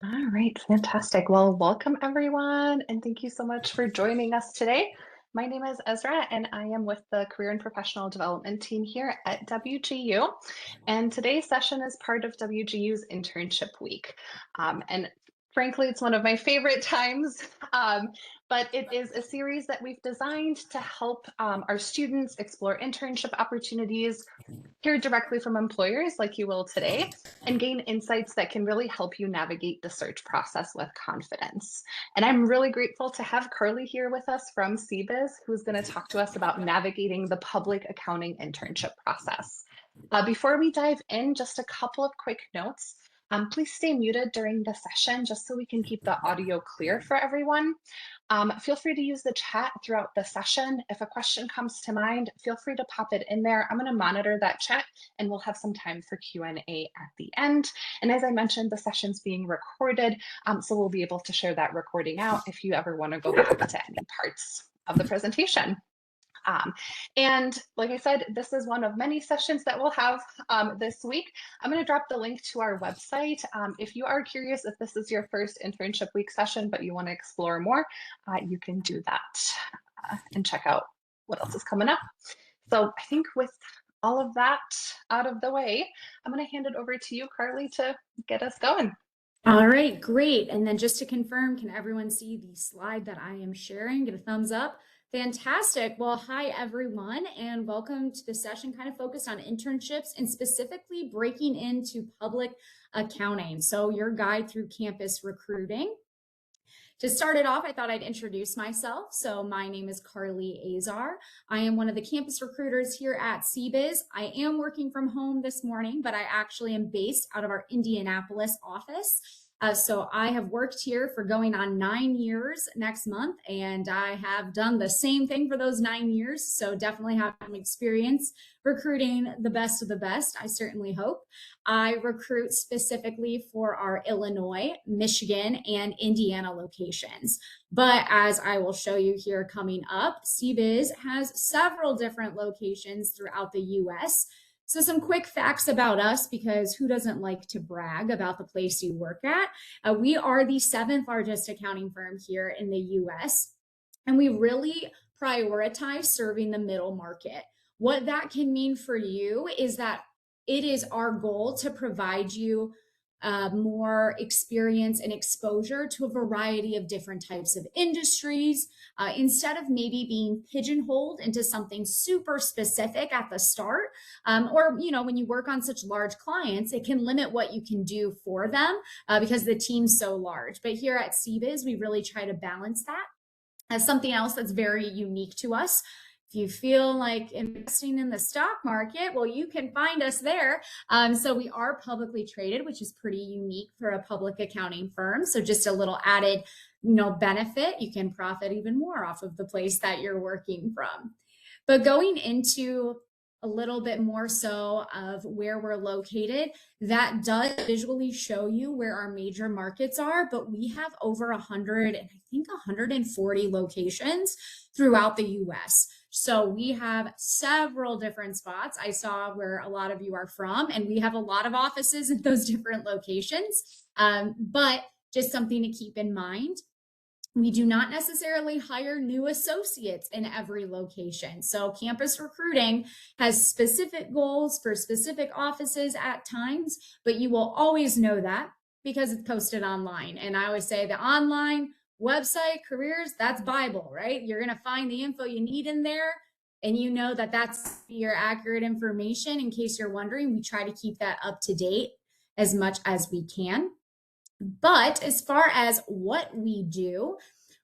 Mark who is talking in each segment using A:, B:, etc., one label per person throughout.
A: All right, fantastic. Well, welcome everyone, and thank you so much for joining us today. My name is Ezra, and I am with the Career and Professional Development team here at WGU. And today's session is part of WGU's Internship Week. And frankly, it's one of my favorite times, but it is a series that we've designed to help our students explore internship opportunities, hear directly from employers like you will today, and gain insights that can really help you navigate the search process with confidence. And I'm really grateful to have Carly here with us from CBIZ, who's going to talk to us about navigating the public accounting internship process. Before we dive in, just a couple of quick notes. Please stay muted during the session just so we can keep the audio clear for everyone. Feel free to use the chat throughout the session. If a question comes to mind, feel free to pop it in there. I'm going to monitor that chat and we'll have some time for Q&A at the end. And as I mentioned, the session's being recorded, so we'll be able to share that recording out if you ever want to go back to any parts of the presentation. And like I said, this is one of many sessions that we'll have this week. I'm going to drop the link to our website. If you are curious if this is your first internship week session, but you want to explore more, you can do that and check out what else is coming up. So I think with all of that out of the way, I'm going to hand it over to you, Carly, to get us going.
B: All right, great. And then just to confirm, can everyone see the slide that I am sharing? Get a thumbs up. Fantastic. Well, hi, everyone, and welcome to the session kind of focused on internships and specifically breaking into public accounting. So your guide through campus recruiting. To start it off, I thought I'd introduce myself. So my name is Carly Azar. I am one of the campus recruiters here at CBIZ. I am working from home this morning, but I actually am based out of our Indianapolis office. So I have worked here for going on 9 years next month, and I have done the same thing for those 9 years. So definitely have some experience recruiting the best of the best, I certainly hope. I recruit specifically for our Illinois, Michigan, and Indiana locations. But as I will show you here coming up, CBIZ has several different locations throughout the US. So some quick facts about us, because who doesn't like to brag about the place you work at? We are the 7th largest accounting firm here in the US, and we really prioritize serving the middle market. What that can mean for you is that it is our goal to provide you more experience and exposure to a variety of different types of industries, instead of maybe being pigeonholed into something super specific at the start. Or, when you work on such large clients, it can limit what you can do for them because the team's so large. But here at CBIZ, we really try to balance that. As something else that's very unique to us, if you feel like investing in the stock market, well, you can find us there. So we are publicly traded, which is pretty unique for a public accounting firm. So just a little added, benefit. You can profit even more off of the place that you're working from. But going into a little bit more so of where we're located, that does visually show you where our major markets are, but we have over 100 and I think 140 locations throughout the US. So we have several different spots. I saw where a lot of you are from, and we have a lot of offices in those different locations. But just something to keep in mind. We do not necessarily hire new associates in every location. So campus recruiting has specific goals for specific offices at times, but you will always know that because it's posted online. And I always say the online website careers, that's Bible, right? You're going to find the info you need in there. And you know that that's your accurate information. In case you're wondering, we try to keep that up to date as much as we can. But as far as what we do,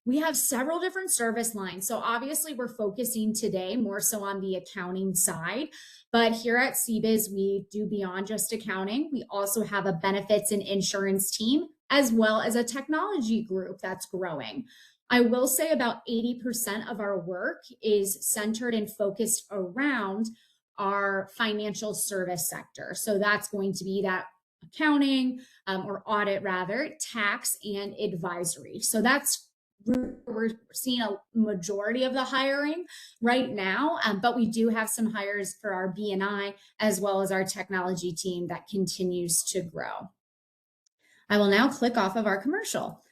B: we have several different service lines. So obviously we're focusing today more so on the accounting side, but here at CBIZ, we do beyond just accounting. We also have a benefits and insurance team, as well as a technology group that's growing. I will say about 80% of our work is centered and focused around our financial service sector. So that's going to be that accounting or audit rather, tax and advisory. So that's we're seeing a majority of the hiring right now, but we do have some hires for our B&I as well as our technology team that continues to grow. I will now click off of our commercial.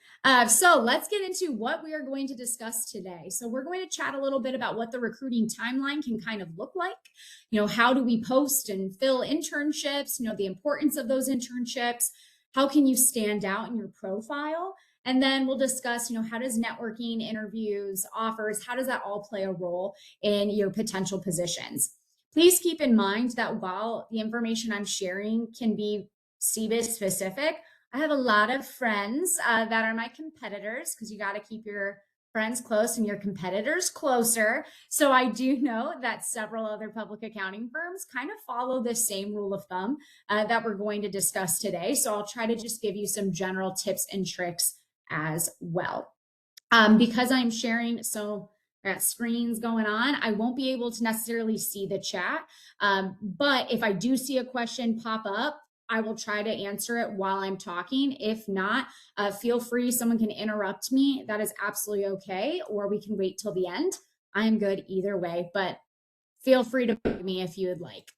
B: So let's get into what we are going to discuss today. So we're going to chat a little bit about what the recruiting timeline can kind of look like. How do we post and fill internships? The importance of those internships. How can you stand out in your profile? And then we'll discuss, how does networking, interviews, offers, how does that all play a role in your potential positions? Please keep in mind that while the information I'm sharing can be CBIZ specific, I have a lot of friends that are my competitors, because you got to keep your friends close and your competitors closer. So I do know that several other public accounting firms kind of follow this same rule of thumb that we're going to discuss today. So I'll try to just give you some general tips and tricks as well. Because I'm sharing, so I got screens going on, I won't be able to necessarily see the chat. But if I do see a question pop up, I will try to answer it while I'm talking. If not, feel free, someone can interrupt me. That is absolutely okay. Or we can wait till the end. I'm good either way, but feel free to bug me if you would like.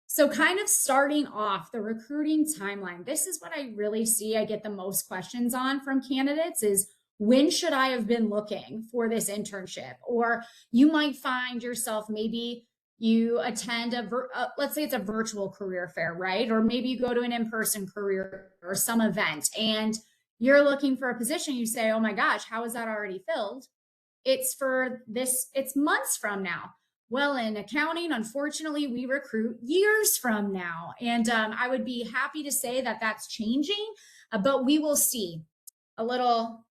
B: So kind of starting off the recruiting timeline, this is what I really see I get the most questions on from candidates is, when should I have been looking for this internship? Or you might find yourself, maybe you attend let's say it's a virtual career fair, right? Or maybe you go to an in-person career or some event and you're looking for a position. You say, oh my gosh, how is that already filled? It's months from now. Well, in accounting, unfortunately, we recruit years from now. And I would be happy to say that that's changing, but we will see. A little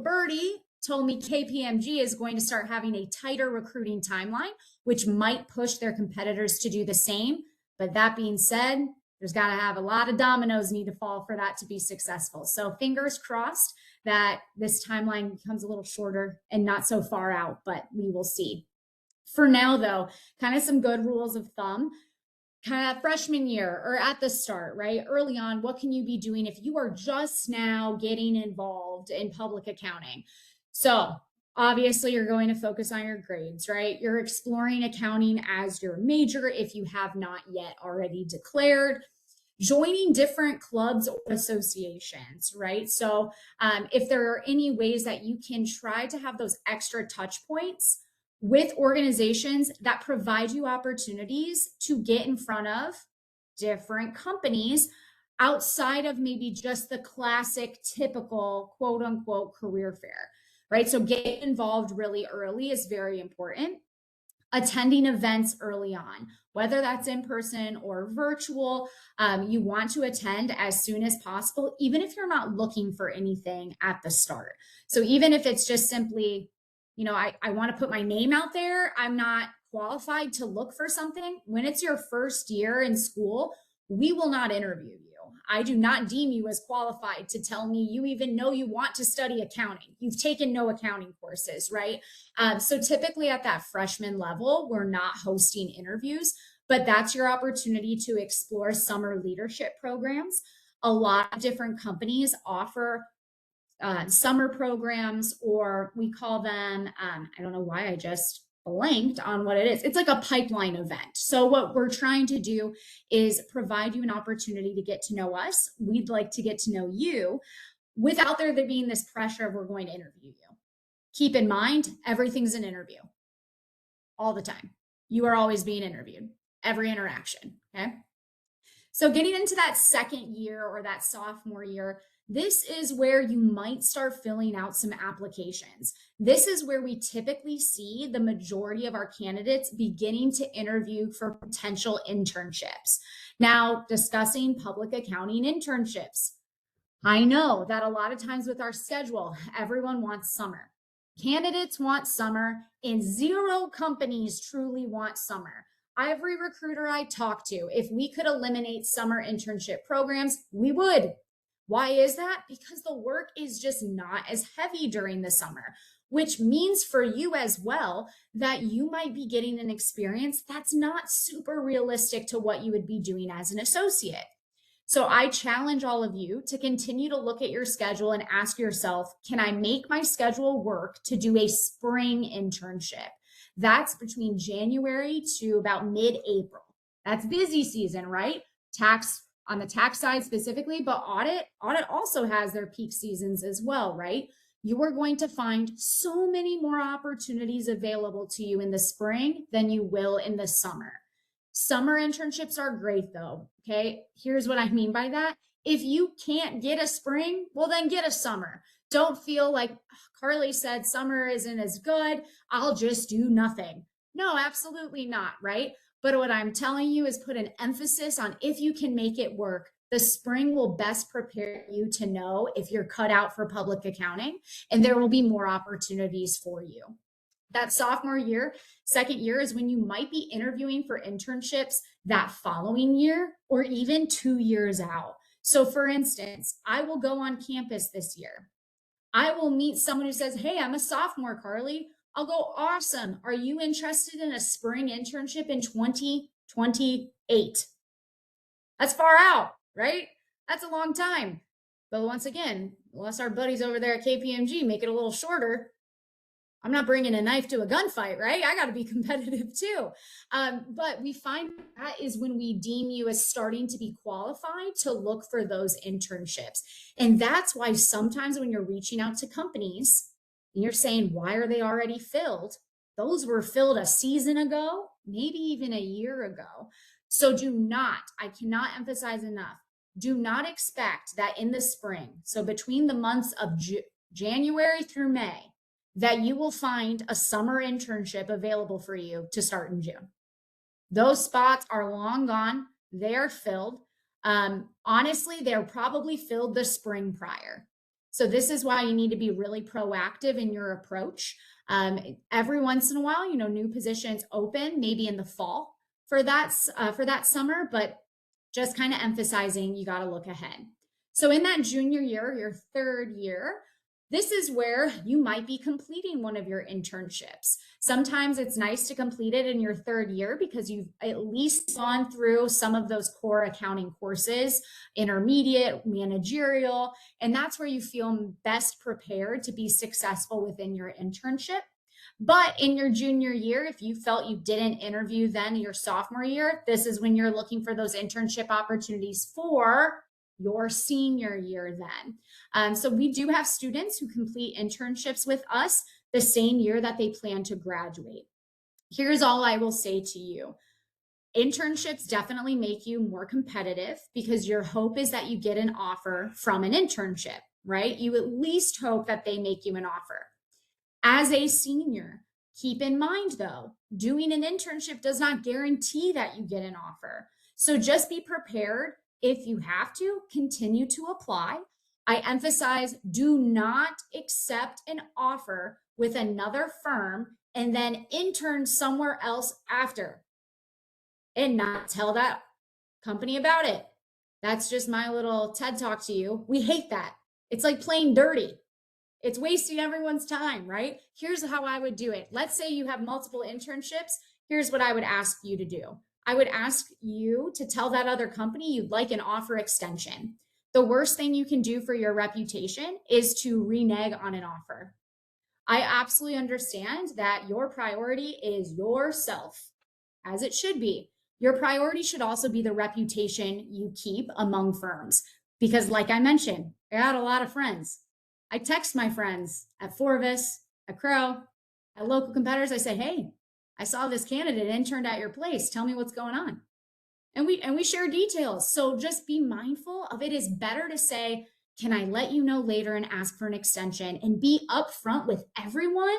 B: birdie told me KPMG is going to start having a tighter recruiting timeline, which might push their competitors to do the same. But that being said, there's got to have a lot of dominoes need to fall for that to be successful. So fingers crossed that this timeline becomes a little shorter and not so far out, but we will see. For now, though, kind of some good rules of thumb. Kind of freshman year or at the start, right? Early on, what can you be doing if you are just now getting involved in public accounting? So obviously you're going to focus on your grades, right? You're exploring accounting as your major if you have not yet already declared. Joining different clubs or associations, right? So if there are any ways that you can try to have those extra touch points with organizations that provide you opportunities to get in front of different companies outside of maybe just the classic, typical, quote unquote, career fair, right? So getting involved really early is very important. Attending events early on, whether that's in person or virtual, you want to attend as soon as possible, even if you're not looking for anything at the start. So even if it's just simply, I want to put my name out there, I'm not qualified to look for something. When it's your first year in school, we will not interview you. I do not deem you as qualified to tell me you even know you want to study accounting. You've taken no accounting courses, right? So typically at that freshman level, we're not hosting interviews, but that's your opportunity to explore summer leadership programs. A lot of different companies offer summer programs, or we call them, I don't know why I just blanked on what it is. It's like a pipeline event. So what we're trying to do is provide you an opportunity to get to know us. We'd like to get to know you without there being this pressure of we're going to interview you. Keep in mind, everything's an interview all the time. You are always being interviewed, every interaction, okay? So getting into that second year or that sophomore year, this is where you might start filling out some applications. This is where we typically see the majority of our candidates beginning to interview for potential internships. Now, discussing public accounting internships. I know that a lot of times with our schedule, everyone wants summer. Candidates want summer, and zero companies truly want summer. Every recruiter I talk to, if we could eliminate summer internship programs, we would. Why is that? Because the work is just not as heavy during the summer, which means for you as well that you might be getting an experience that's not super realistic to what you would be doing as an associate. So I challenge all of you to continue to look at your schedule and ask yourself, can I make my schedule work to do a spring internship? That's between January to about mid-April. That's busy season, right? Tax on the tax side specifically, but audit also has their peak seasons as well, right? You are going to find so many more opportunities available to you in the spring than you will in the summer. Summer internships are great though. Okay. Here's what I mean by that. If you can't get a spring, well, then get a summer. Don't feel like Carly said summer isn't as good. I'll just do nothing. No, absolutely not. Right. But what I'm telling you is put an emphasis on if you can make it work. The spring will best prepare you to know if you're cut out for public accounting, and there will be more opportunities for you. That sophomore year, second year is when you might be interviewing for internships that following year or even 2 years out. So for instance, I will go on campus this year. I will meet someone who says, hey, I'm a sophomore, Carly. I'll go, awesome. Are you interested in a spring internship in 2028? That's far out, right? That's a long time. But once again, unless our buddies over there at KPMG make it a little shorter, I'm not bringing a knife to a gunfight, right? I got to be competitive too. But we find that is when we deem you as starting to be qualified to look for those internships. And that's why sometimes when you're reaching out to companies and you're saying, why are they already filled? Those were filled a season ago, maybe even a year ago. So I cannot emphasize enough, do not expect that in the spring, so between the months of January through May, that you will find a summer internship available for you to start in June. Those spots are long gone. They are filled. Honestly, they're probably filled the spring prior. So this is why you need to be really proactive in your approach. Every once in a while, new positions open, maybe in the fall for that summer, but just kind of emphasizing you got to look ahead. So in that junior year, your third year, this is where you might be completing one of your internships. Sometimes it's nice to complete it in your third year because you've at least gone through some of those core accounting courses, intermediate, managerial, and that's where you feel best prepared to be successful within your internship. But in your junior year, if you felt you didn't interview then your sophomore year, this is when you're looking for those internship opportunities for your senior year then. So we do have students who complete internships with us the same year that they plan to graduate. Here's all I will say to you. Internships definitely make you more competitive because your hope is that you get an offer from an internship, right? You at least hope that they make you an offer. As a senior, keep in mind though, doing an internship does not guarantee that you get an offer. So just be prepared. If you have to, continue to apply. I emphasize, do not accept an offer with another firm and then intern somewhere else after and not tell that company about it. That's just my little TED talk to you. We hate that. It's like playing dirty. It's wasting everyone's time, right? Here's how I would do it. Let's say you have multiple internships. Here's what I would ask you to do. I would ask you to tell that other company you'd like an offer extension. The worst thing you can do for your reputation is to renege on an offer. I absolutely understand that your priority is yourself, as it should be. Your priority should also be the reputation you keep among firms. Because like I mentioned, I got a lot of friends. I text my friends at Forvis, at Crow, at local competitors. I say, hey, I saw this candidate interned at your place. Tell me what's going on. And we share details. So just be mindful of it. Is better to say, can I let you know later and ask for an extension and be upfront with everyone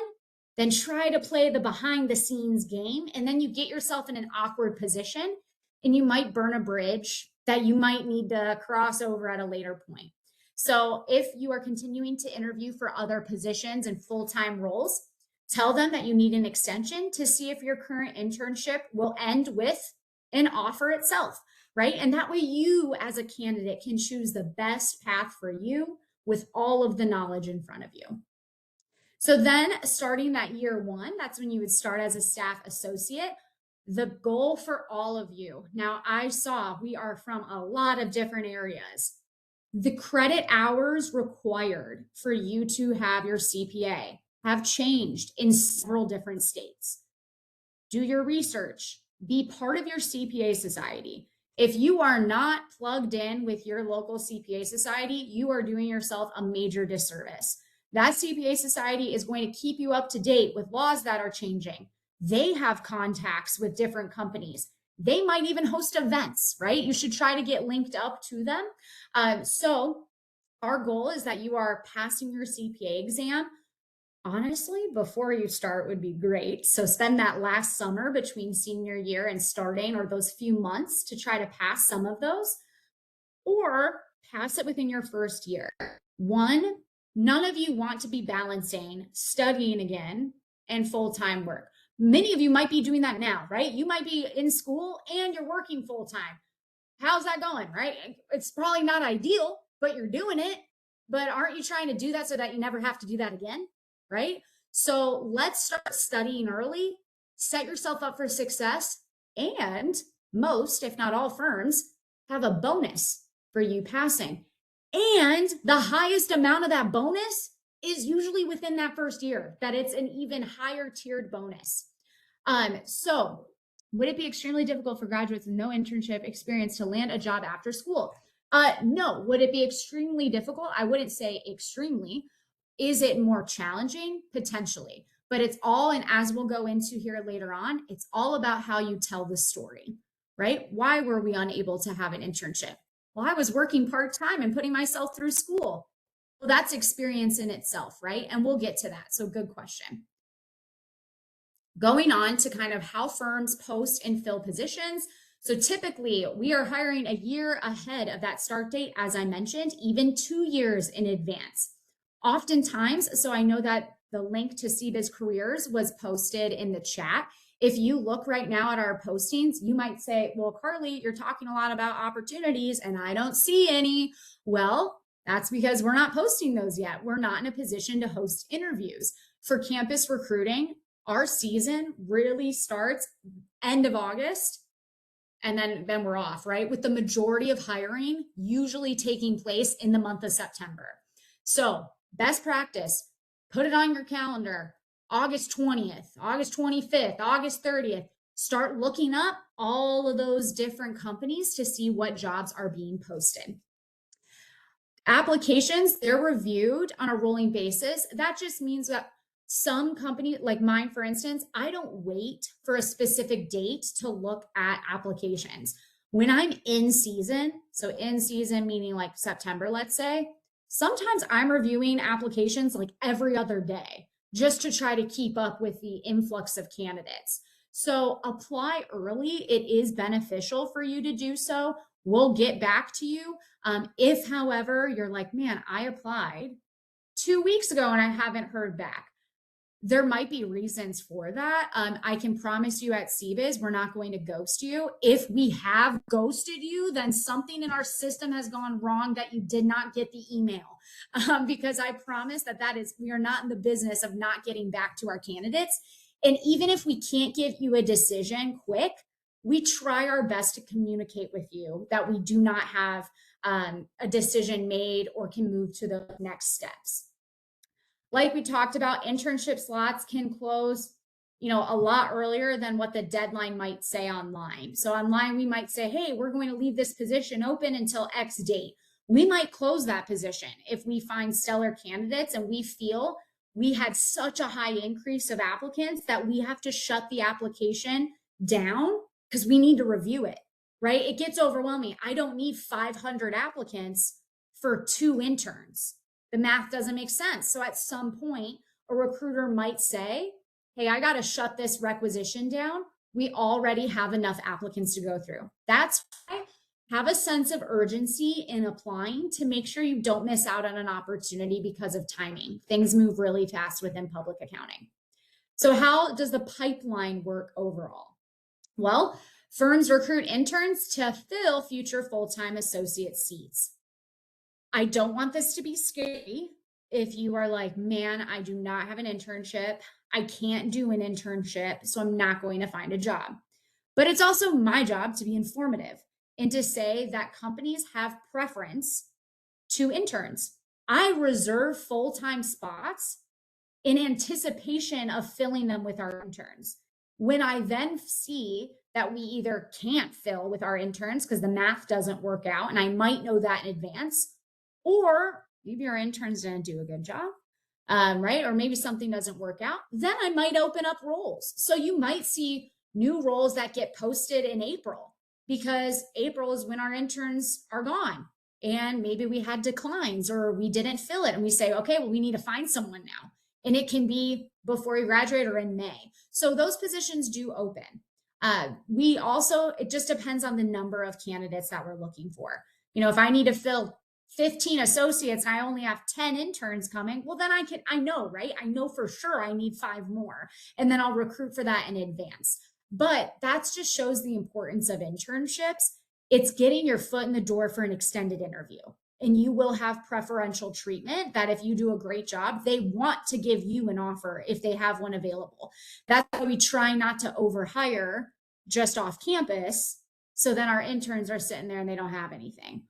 B: than try to play the behind the scenes game. And then you get yourself in an awkward position and you might burn a bridge that you might need to cross over at a later point. So if you are continuing to interview for other positions and full-time roles, tell them that you need an extension to see if your current internship will end with an offer itself, right? And that way you as a candidate can choose the best path for you with all of the knowledge in front of you. So then starting that year one, that's when you would start as a staff associate. The goal for all of you, now I saw we are from a lot of different areas. The credit hours required for you to have your CPA have changed in several different states. Do your research, be part of your CPA society. If you are not plugged in with your local CPA society, you are doing yourself a major disservice. That CPA society is going to keep you up to date with laws that are changing. They have contacts with different companies. They might even host events, right? You should try to get linked up to them. So our goal is that you are passing your CPA exam. Honestly, before you start would be great. So spend that last summer between senior year and starting, or those few months, to try to pass some of those, or pass it within your first year. One, none of you want to be balancing studying again and full-time work. Many of you might be doing that now, right? You might be in school and you're working full-time. How's that going, right? It's probably not ideal, but you're doing it. But aren't you trying to do that so that you never have to do that again, right? So let's start studying early, set yourself up for success, and most, if not all firms, have a bonus for you passing. And the highest amount of that bonus is usually within that first year, that it's an even higher tiered bonus. So would it be extremely difficult for graduates with no internship experience to land a job after school? No. Would it be extremely difficult? I wouldn't say extremely. Is it more challenging? Potentially. But it's all, and as we'll go into here later on, it's all about how you tell the story, right? Why were we unable to have an internship? Well, I was working part-time and putting myself through school. Well, that's experience in itself, right? And we'll get to that. So good question. Going on to kind of how firms post and fill positions. So typically we are hiring a year ahead of that start date, as I mentioned, even 2 years in advance. Oftentimes, so I know that the link to CBIZ careers was posted in the chat. If you look right now at our postings, you might say, well, Carly, you're talking a lot about opportunities and I don't see any. Well, that's because we're not posting those yet. We're not in a position to host interviews. For campus recruiting, our season really starts end of August, and then we're off, right? With the majority of hiring usually taking place in the month of September. So best practice, put it on your calendar, August 20th, August 25th, August 30th. Start looking up all of those different companies to see what jobs are being posted. Applications, they're reviewed on a rolling basis. That just means that some companies, like mine, for instance, I don't wait for a specific date to look at applications. When I'm in season, so in season meaning like September, let's say, sometimes I'm reviewing applications like every other day just to try to keep up with the influx of candidates. So apply early. It is beneficial for you to do so. We'll get back to you. If, however, you're like, man, I applied 2 weeks ago and I haven't heard back, there might be reasons for that. I can promise you at CBIZ, we're not going to ghost you. If we have ghosted you, then something in our system has gone wrong that you did not get the email. Because I promise we are not in the business of not getting back to our candidates. And even if we can't give you a decision quick, we try our best to communicate with you that we do not have a decision made or can move to the next steps. Like we talked about, internship slots can close, a lot earlier than what the deadline might say online. So online, we might say, hey, we're going to leave this position open until X date. We might close that position if we find stellar candidates and we feel we had such a high increase of applicants that we have to shut the application down because we need to review it, right? It gets overwhelming. I don't need 500 applicants for 2 interns. The math doesn't make sense. So at some point, a recruiter might say, hey, I got to shut this requisition down. We already have enough applicants to go through. That's why have a sense of urgency in applying to make sure you don't miss out on an opportunity because of timing. Things move really fast within public accounting. So how does the pipeline work overall? Well, firms recruit interns to fill future full-time associate seats. I don't want this to be scary. If you are like, man, I do not have an internship, I can't do an internship, so I'm not going to find a job. But it's also my job to be informative and to say that companies have preference to interns. I reserve full-time spots in anticipation of filling them with our interns. When I then see that we either can't fill with our interns because the math doesn't work out, and I might know that in advance, or maybe our interns didn't do a good job, right? Or maybe something doesn't work out, then I might open up roles. So you might see new roles that get posted in April because April is when our interns are gone. And maybe we had declines or we didn't fill it. And we say, okay, well, we need to find someone now. And it can be before you graduate or in May. So those positions do open. We also, it just depends on the number of candidates that we're looking for. If I need to fill 15 associates and I only have 10 interns coming, well, then I know, right? I know for sure I need 5 more, and then I'll recruit for that in advance. But that just shows the importance of internships. It's getting your foot in the door for an extended interview, and you will have preferential treatment that if you do a great job, they want to give you an offer if they have one available. That's why we try not to overhire just off campus. So then our interns are sitting there and they don't have anything.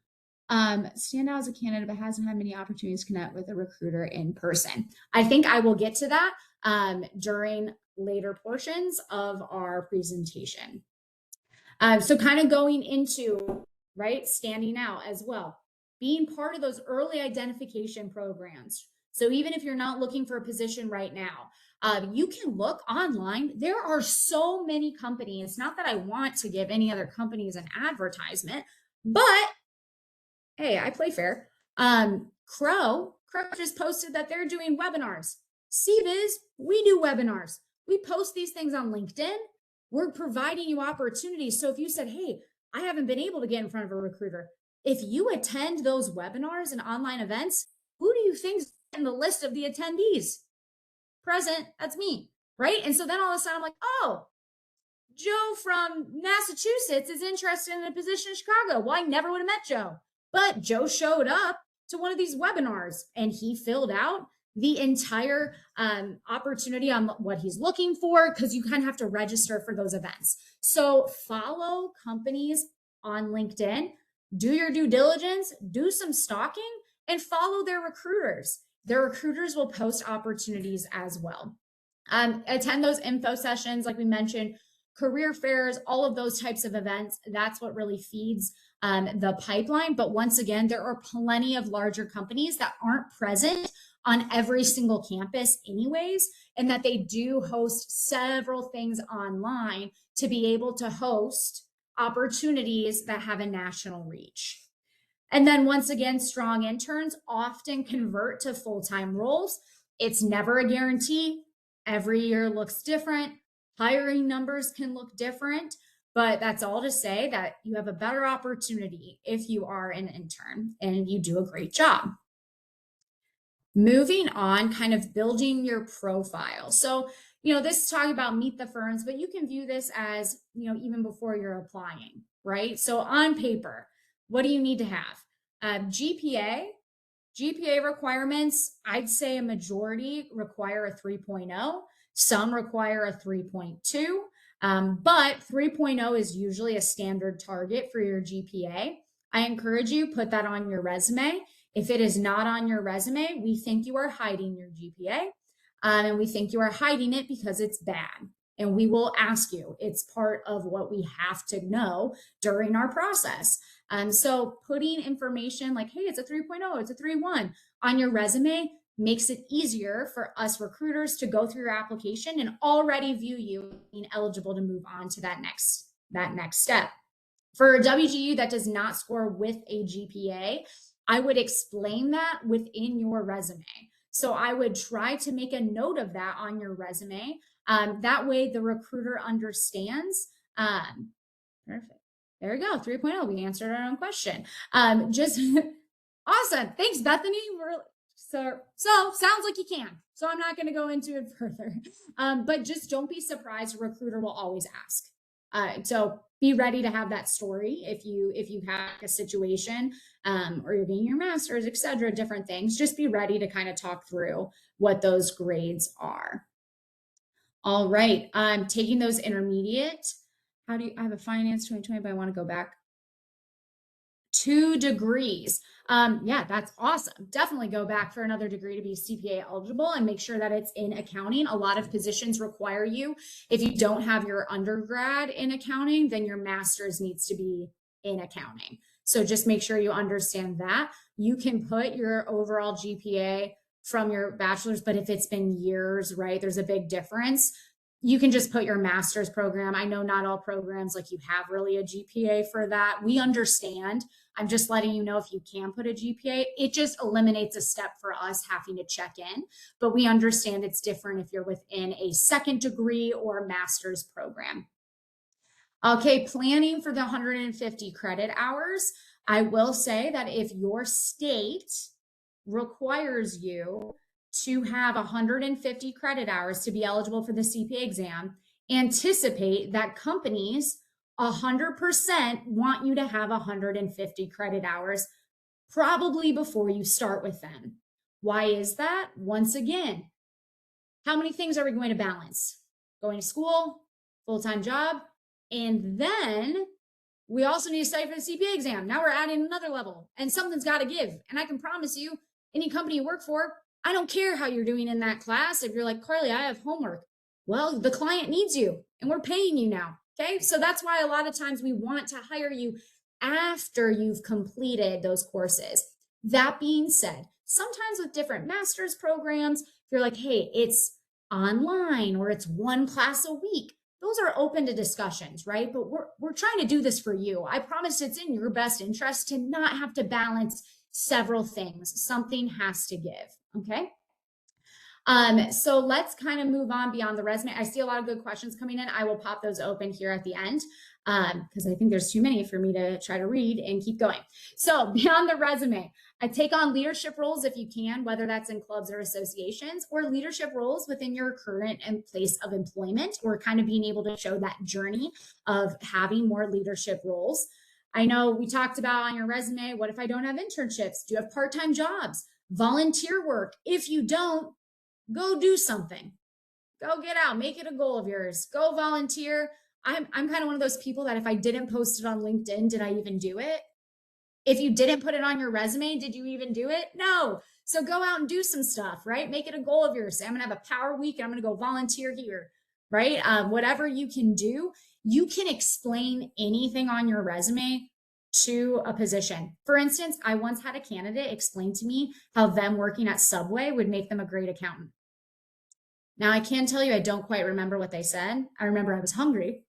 B: Stand out as a candidate but hasn't had many opportunities to connect with a recruiter in person. I think I will get to that during later portions of our presentation. So kind of going into, right, standing out as well, being part of those early identification programs. So even if you're not looking for a position right now, you can look online. There are so many companies, not that I want to give any other companies an advertisement, but hey, I play fair. Crow just posted that they're doing webinars. CBIZ, we do webinars. We post these things on LinkedIn. We're providing you opportunities. So if you said, hey, I haven't been able to get in front of a recruiter, if you attend those webinars and online events, who do you think's in the list of the attendees? Present, that's me, right? And so then all of a sudden I'm like, oh, Joe from Massachusetts is interested in a position in Chicago. Well, I never would have met Joe. But Joe showed up to one of these webinars and he filled out the entire opportunity on what he's looking for, because you kind of have to register for those events. So follow companies on LinkedIn, do your due diligence, do some stalking, and follow their recruiters. Their recruiters will post opportunities as well. Attend those info sessions, like we mentioned, career fairs, all of those types of events. That's what really feeds the pipeline. But once again, there are plenty of larger companies that aren't present on every single campus anyways, and that they do host several things online to be able to host opportunities that have a national reach. And then once again, strong interns often convert to full-time roles. It's never a guarantee. Every year looks different. Hiring numbers can look different, but that's all to say that you have a better opportunity if you are an intern and you do a great job. Moving on, kind of building your profile. So, this is talking about meet the firms, but you can view this as, even before you're applying, right? So on paper, what do you need to have? GPA requirements, I'd say a majority require a 3.0. Some require a 3.2, but 3.0 is usually a standard target for your GPA. I encourage you, put that on your resume. If it is not on your resume, we think you are hiding your GPA, and we think you are hiding it because it's bad. And we will ask you. It's part of what we have to know during our process. So putting information like, hey, it's a 3.0, it's a 3.1 on your resume makes it easier for us recruiters to go through your application and already view you being eligible to move on to that next step. For a WGU that does not score with a GPA, I would explain that within your resume. So I would try to make a note of that on your resume. That way the recruiter understands. Perfect. There we go. 3.0. We answered our own question. Just awesome. Thanks, Bethany. So sounds like you can. So I'm not going to go into it further. But just don't be surprised. A recruiter will always ask. So be ready to have that story if you have a situation or you're getting your master's, etc., different things. Just be ready to kind of talk through what those grades are. All right, I'm taking those intermediate. I have a finance 2020, but I want to go back 2 degrees. Yeah, that's awesome. Definitely go back for another degree to be CPA eligible and make sure that it's in accounting. A lot of positions require you, if you don't have your undergrad in accounting, then your master's needs to be in accounting. So just make sure you understand that. You can put your overall GPA from your bachelor's, but if it's been years, right, there's a big difference. You can just put your master's program. I know not all programs like you have really a GPA for that. We understand. I'm just letting you know if you can put a GPA, it just eliminates a step for us having to check in. But we understand it's different if you're within a second degree or a master's program. Okay, planning for the 150 credit hours. I will say that if your state requires you to have 150 credit hours to be eligible for the CPA exam, anticipate that companies 100% want you to have 150 credit hours probably before you start with them. Why is that? Once again, how many things are we going to balance? Going to school, full-time job, and then we also need to study for the CPA exam. Now we're adding another level and something's got to give. And I can promise you, any company you work for, I don't care how you're doing in that class. If you're like, Carly, I have homework. Well, the client needs you and we're paying you now. Okay. So that's why a lot of times we want to hire you after you've completed those courses. That being said, sometimes with different master's programs, if you're like, hey, it's online or it's one class a week, those are open to discussions, right? But we're trying to do this for you. I promise it's in your best interest to not have to balance several things. Something has to give, okay? So let's kind of move on beyond the resume. I see a lot of good questions coming in. I will pop those open here at the end because I think there's too many for me to try to read and keep going. So beyond the resume, I take on leadership roles if you can, whether that's in clubs or associations, or leadership roles within your current and place of employment, or kind of being able to show that journey of having more leadership roles. I know we talked about on your resume, what if I don't have internships? Do you have part-time jobs? Volunteer work? If you don't, go do something. Go get out, make it a goal of yours. Go volunteer. I'm kind of one of those people that if I didn't post it on LinkedIn, did I even do it? If you didn't put it on your resume, did you even do it? No. So go out and do some stuff, right? Make it a goal of yours. Say, I'm going to have a power week and I'm going to go volunteer here, right? Whatever you can do, you can explain anything on your resume to a position. For instance, I once had a candidate explain to me how them working at Subway would make them a great accountant. Now, I can tell you, I don't quite remember what they said. I remember I was hungry,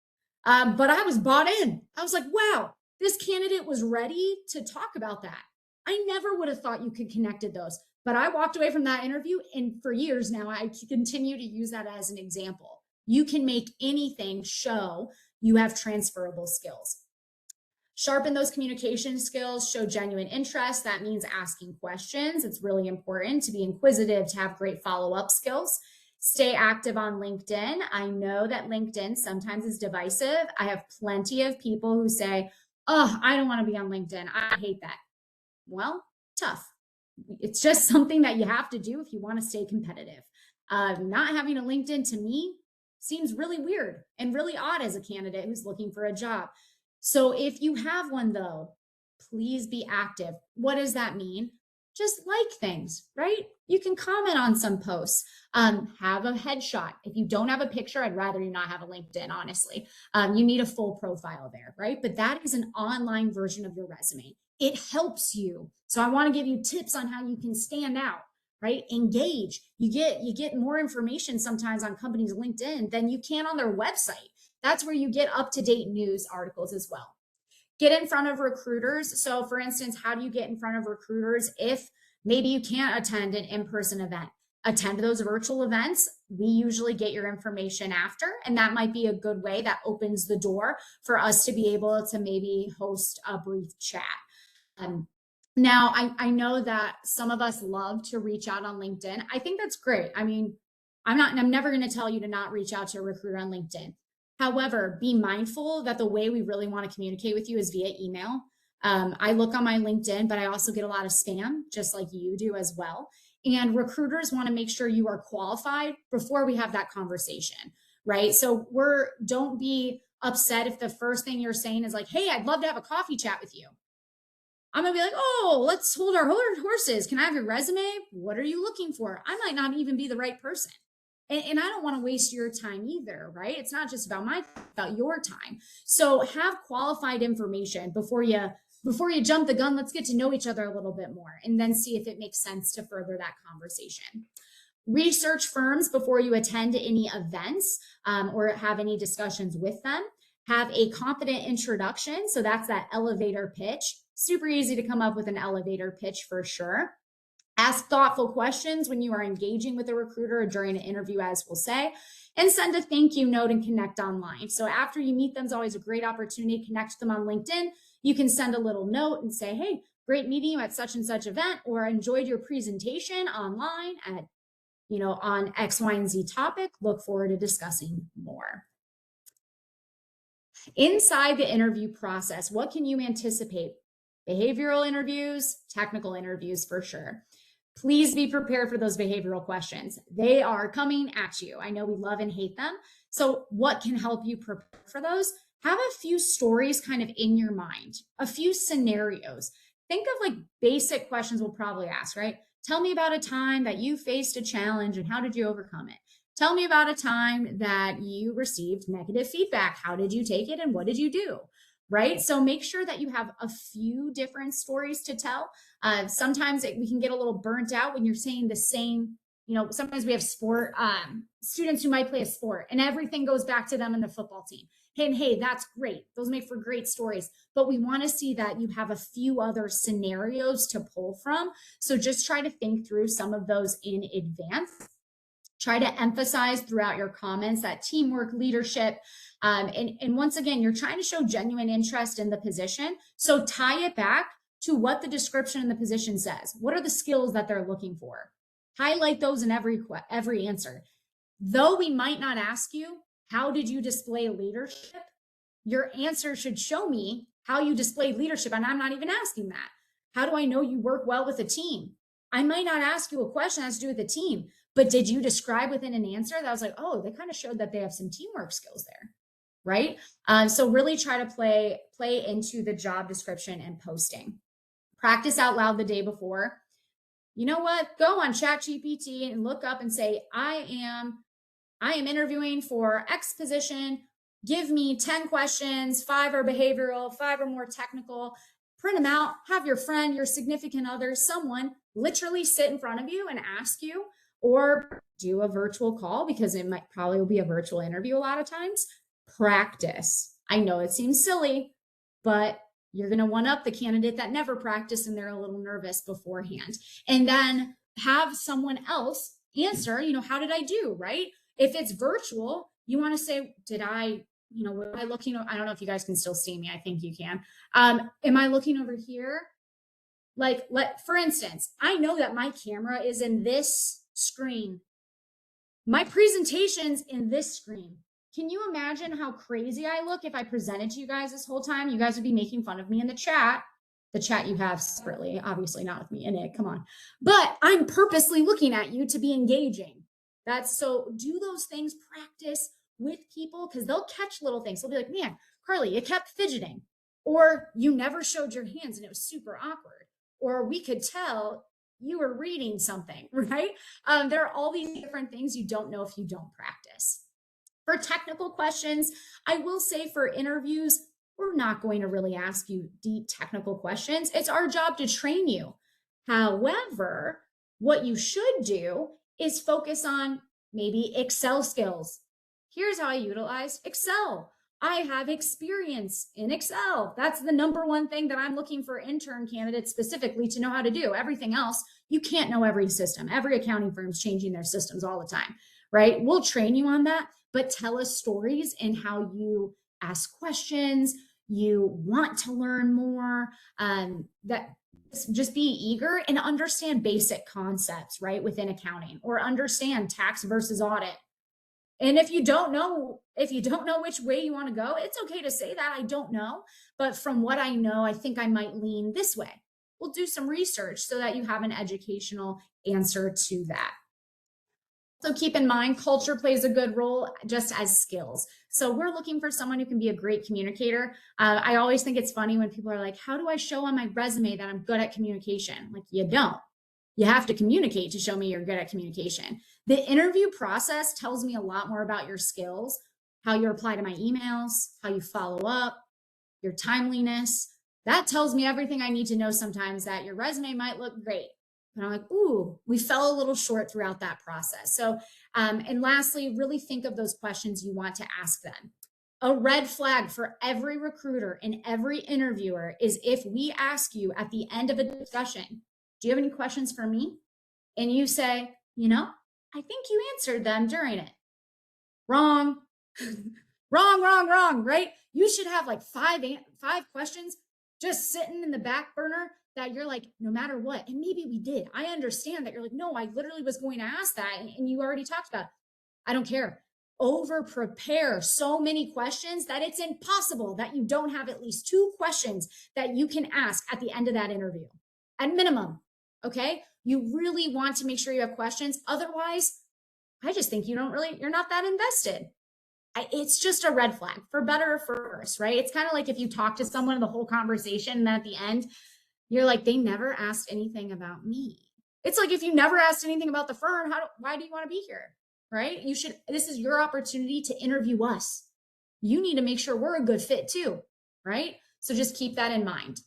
B: but I was bought in. I was like, wow, this candidate was ready to talk about that. I never would have thought you could connected those, but I walked away from that interview, and for years now, I continue to use that as an example. You can make anything show you have transferable skills. Sharpen those communication skills, show genuine interest. That means asking questions. It's really important to be inquisitive, to have great follow-up skills. Stay active on LinkedIn. I know that LinkedIn sometimes is divisive. I have plenty of people who say, oh, I don't want to be on LinkedIn. I hate that. Well, tough. It's just something that you have to do if you want to stay competitive. Not having a LinkedIn to me seems really weird and really odd as a candidate who's looking for a job. So if you have one though, please be active. What does that mean? Just like things, right? You can comment on some posts, have a headshot. If you don't have a picture, I'd rather you not have a LinkedIn, honestly. You need a full profile there, right? But that is an online version of your resume. It helps you. So I want to give you tips on how you can stand out, right? Engage. You get more information sometimes on companies' LinkedIn than you can on their website. That's where you get up-to-date news articles as well. Get in front of recruiters. So for instance, how do you get in front of recruiters if maybe you can't attend an in-person event? Attend those virtual events. We usually get your information after, and that might be a good way that opens the door for us to be able to maybe host a brief chat. Now, I know that some of us love to reach out on LinkedIn. I think that's great. I mean, I'm never going to tell you to not reach out to a recruiter on LinkedIn. However, be mindful that the way we really want to communicate with you is via email. I look on my LinkedIn, but I also get a lot of spam, just like you do as well. And recruiters want to make sure you are qualified before we have that conversation, right? So don't be upset if the first thing you're saying is like, hey, I'd love to have a coffee chat with you. I'm gonna be like, oh, let's hold our horses. Can I have your resume? What are you looking for? I might not even be the right person. And I don't want to waste your time either, right? It's not just about your time. So have qualified information before you jump the gun. Let's get to know each other a little bit more and then see if it makes sense to further that conversation. Research firms before you attend any events or have any discussions with them. Have a confident introduction. So that's that elevator pitch. Super easy to come up with an elevator pitch for sure. Ask thoughtful questions when you are engaging with a recruiter or during an interview, as we'll say, and send a thank you note and connect online. So after you meet them, it's always a great opportunity to connect them on LinkedIn. You can send a little note and say, hey, great meeting you at such and such event, or enjoyed your presentation online at, on X, Y, and Z topic. Look forward to discussing more. Inside the interview process, what can you anticipate? Behavioral interviews, technical interviews for sure. Please be prepared for those behavioral questions. They are coming at you. I know we love and hate them. So what can help you prepare for those? Have a few stories kind of in your mind, a few scenarios. Think of like basic questions we'll probably ask, right? Tell me about a time that you faced a challenge and how did you overcome it? Tell me about a time that you received negative feedback. How did you take it and what did you do? Right? So make sure that you have a few different stories to tell. Sometimes we can get a little burnt out when you're saying the same, sometimes we have students who might play a sport and everything goes back to them in the football team. Hey, that's great. Those make for great stories, but we want to see that you have a few other scenarios to pull from. So just try to think through some of those in advance. Try to emphasize throughout your comments that teamwork, leadership, and once again, you're trying to show genuine interest in the position. So tie it back to what the description in the position says. What are the skills that they're looking for? Highlight those in every answer. Though we might not ask you, how did you display leadership? Your answer should show me how you displayed leadership, and I'm not even asking that. How do I know you work well with a team? I might not ask you a question that has to do with the team, but did you describe within an answer that was like, oh, they kind of showed that they have some teamwork skills there, right? So really try to play into the job description and posting. Practice out loud the day before. You know what? Go on ChatGPT and look up and say, I am interviewing for X position. Give me 10 questions, 5 are behavioral, 5 are more technical. Print them out, have your friend, your significant other, someone literally sit in front of you and ask you, or do a virtual call because it might probably will be a virtual interview a lot of times. Practice. I know it seems silly, but you're going to one up the candidate that never practiced and they're a little nervous beforehand. And then have someone else answer, how did I do, right? If it's virtual, you want to say, was I looking, I don't know if you guys can still see me. I think you can. Am I looking over here? For instance, I know that my camera is in this screen. My presentation's in this screen. Can you imagine how crazy I look if I presented to you guys this whole time? You guys would be making fun of me in the chat you have separately, obviously not with me in it, come on. But I'm purposely looking at you to be engaging. So do those things, practice with people because they'll catch little things. They'll be like, man, Carly, you kept fidgeting, or you never showed your hands and it was super awkward, or we could tell you were reading something, right? There are all these different things you don't know if you don't practice. For technical questions, I will say for interviews, we're not going to really ask you deep technical questions. It's our job to train you. However, what you should do is focus on maybe Excel skills. Here's how I utilize Excel. I have experience in Excel. That's the number one thing that I'm looking for intern candidates specifically to know how to do. Everything else, you can't know every system. Every accounting firm is changing their systems all the time, right? We'll train you on that, but tell us stories in how you ask questions, you want to learn more, that just be eager and understand basic concepts, right, within accounting, or understand tax versus audit. And if you don't know which way you want to go, it's okay to say that I don't know, but from what I know, I think I might lean this way. We'll do some research so that you have an educational answer to that. So keep in mind, culture plays a good role just as skills. So we're looking for someone who can be a great communicator. I always think it's funny when people are like, how do I show on my resume that I'm good at communication? Like, you don't. You have to communicate to show me you're good at communication. The interview process tells me a lot more about your skills, how you reply to my emails, how you follow up, your timeliness. That tells me everything I need to know sometimes. That your resume might look great, and I'm like, ooh, we fell a little short throughout that process. So, and lastly, really think of those questions you want to ask them. A red flag for every recruiter and every interviewer is if we ask you at the end of a discussion, do you have any questions for me? And you say, I think you answered them during it. Wrong. wrong, right? You should have like five questions just sitting in the back burner that you're like, no matter what. And maybe we did. I understand that you're like, no, I literally was going to ask that. And you already talked about it. I don't care. Over prepare so many questions that it's impossible that you don't have at least 2 questions that you can ask at the end of that interview at minimum. Okay. You really want to make sure you have questions. Otherwise, I just think you're not that invested. It's just a red flag, for better or for worse, right? It's kind of like if you talk to someone the whole conversation and at the end, you're like, they never asked anything about me. It's like if you never asked anything about the firm, why do you want to be here, right? This is your opportunity to interview us. You need to make sure we're a good fit too, right? So just keep that in mind.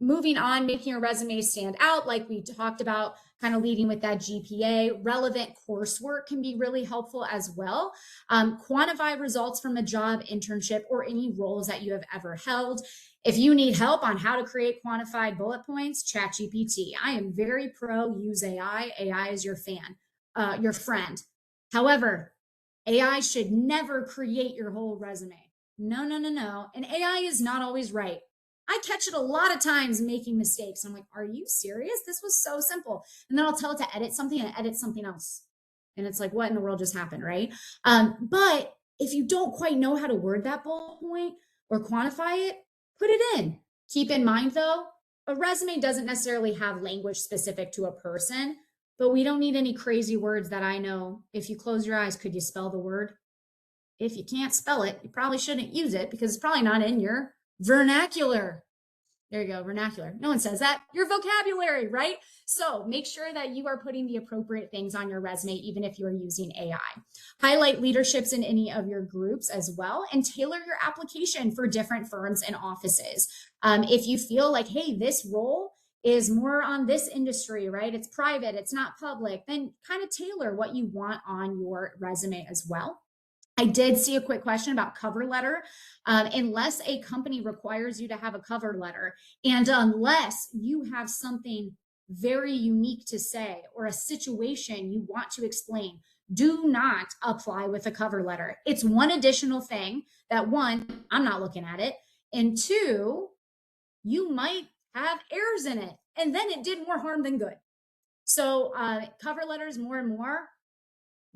B: Moving on, making your resume stand out, like we talked about, kind of leading with that GPA. Relevant coursework can be really helpful as well. Quantify results from a job, internship, or any roles that you have ever held. If you need help on how to create quantified bullet points, ChatGPT. I am very pro use AI. AI is your friend. However, AI should never create your whole resume. No. And AI is not always right. I catch it a lot of times making mistakes. I'm like, are you serious? This was so simple. And then I'll tell it to edit something and it edits something else. And it's like, what in the world just happened, right? But if you don't quite know how to word that bullet point or quantify it, put it in. Keep in mind though, a resume doesn't necessarily have language specific to a person, but we don't need any crazy words that I know. If you close your eyes, could you spell the word? If you can't spell it, you probably shouldn't use it because it's probably not in your vernacular. There you go, vernacular. No one says that. Your vocabulary, right? So make sure that you are putting the appropriate things on your resume, even if you are using AI. Highlight leaderships in any of your groups as well, and tailor your application for different firms and offices. If you feel like, hey, this role is more on this industry, right? It's private, it's not public, then kind of tailor what you want on your resume as well. I did see a quick question about cover letter. Unless a company requires you to have a cover letter, and unless you have something very unique to say or a situation you want to explain, do not apply with a cover letter. It's one additional thing that, one, I'm not looking at it, and two, you might have errors in it, and then it did more harm than good. So cover letters, more and more,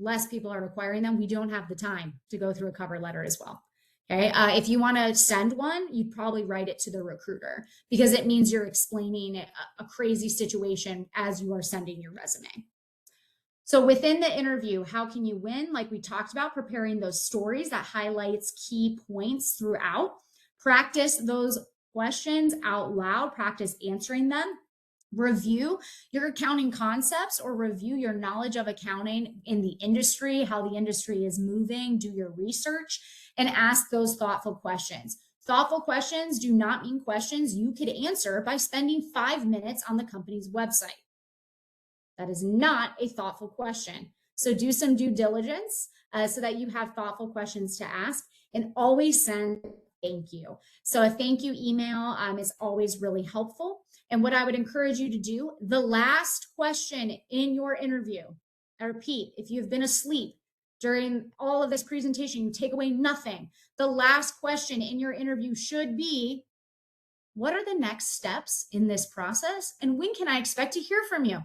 B: less people are requiring them. We don't have the time to go through a cover letter as well. Okay. If you want to send one, you'd probably write it to the recruiter because it means you're explaining a crazy situation as you are sending your resume. So within the interview, how can you win? Like we talked about, preparing those stories that highlights key points throughout. Practice those questions out loud, practice answering them. Review your accounting concepts or review your knowledge of accounting in the industry, how the industry is moving, do your research, and ask those thoughtful questions. Thoughtful questions do not mean questions you could answer by spending 5 minutes on the company's website. That is not a thoughtful question. So do some due diligence so that you have thoughtful questions to ask, and always send thank you. So a thank you email is always really helpful. And what I would encourage you to do, the last question in your interview, I repeat, if you've been asleep during all of this presentation, you take away nothing. The last question in your interview should be, what are the next steps in this process? And when can I expect to hear from you?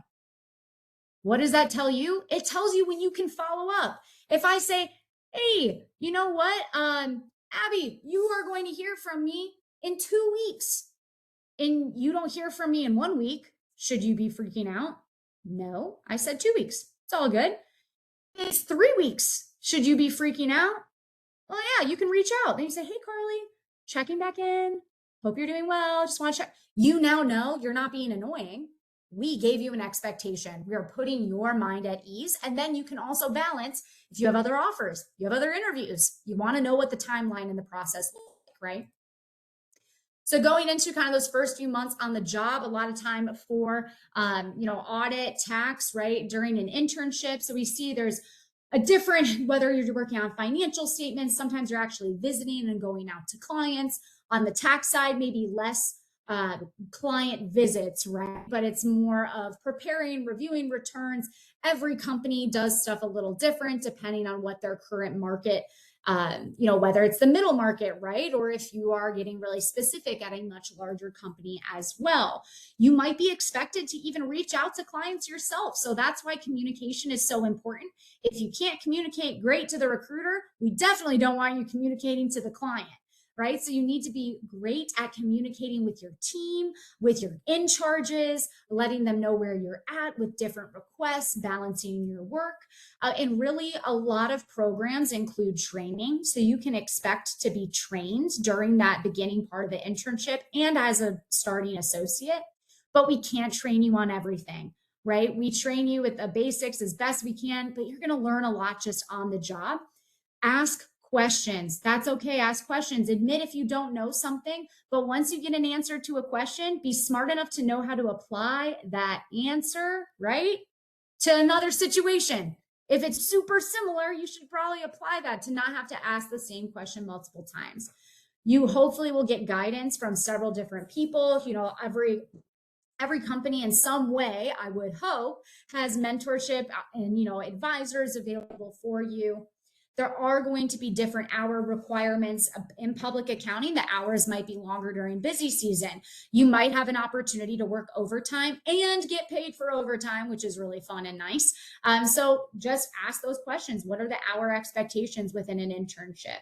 B: What does that tell you? It tells you when you can follow up. If I say, hey, you know what? Abby, you are going to hear from me in 2 weeks. And you don't hear from me in 1 week, should you be freaking out? No, I said 2 weeks. It's all good. It's 3 weeks. Should you be freaking out? Well, yeah, you can reach out. Then you say, hey, Carly, checking back in. Hope you're doing well. Just want to check. You now know you're not being annoying. We gave you an expectation. We are putting your mind at ease. And then you can also balance if you have other offers, you have other interviews. You want to know what the timeline in the process looks like, right? So going into kind of those first few months on the job, a lot of time for, audit, tax, right, during an internship. So we see there's a different, whether you're working on financial statements, sometimes you're actually visiting and going out to clients. On the tax side, maybe less client visits, right? But it's more of preparing, reviewing returns. Every company does stuff a little different depending on what their current market, whether it's the middle market, right? Or if you are getting really specific at a much larger company as well. You might be expected to even reach out to clients yourself. So that's why communication is so important. If you can't communicate great to the recruiter, we definitely don't want you communicating to the client. Right? So you need to be great at communicating with your team, with your in charges, letting them know where you're at with different requests, balancing your work. And really, a lot of programs include training. So you can expect to be trained during that beginning part of the internship and as a starting associate, but we can't train you on everything. Right? We train you with the basics as best we can, but you're going to learn a lot just on the job. Ask questions. That's okay. Ask questions. Admit if you don't know something, but once you get an answer to a question, be smart enough to know how to apply that answer, right, to another situation. If it's super similar, you should probably apply that to not have to ask the same question multiple times. You hopefully will get guidance from several different people. Every company in some way, I would hope, has mentorship and advisors available for you. There are going to be different hour requirements in public accounting. The hours might be longer during busy season. You might have an opportunity to work overtime and get paid for overtime, which is really fun and nice. So just ask those questions. What are the hour expectations within an internship?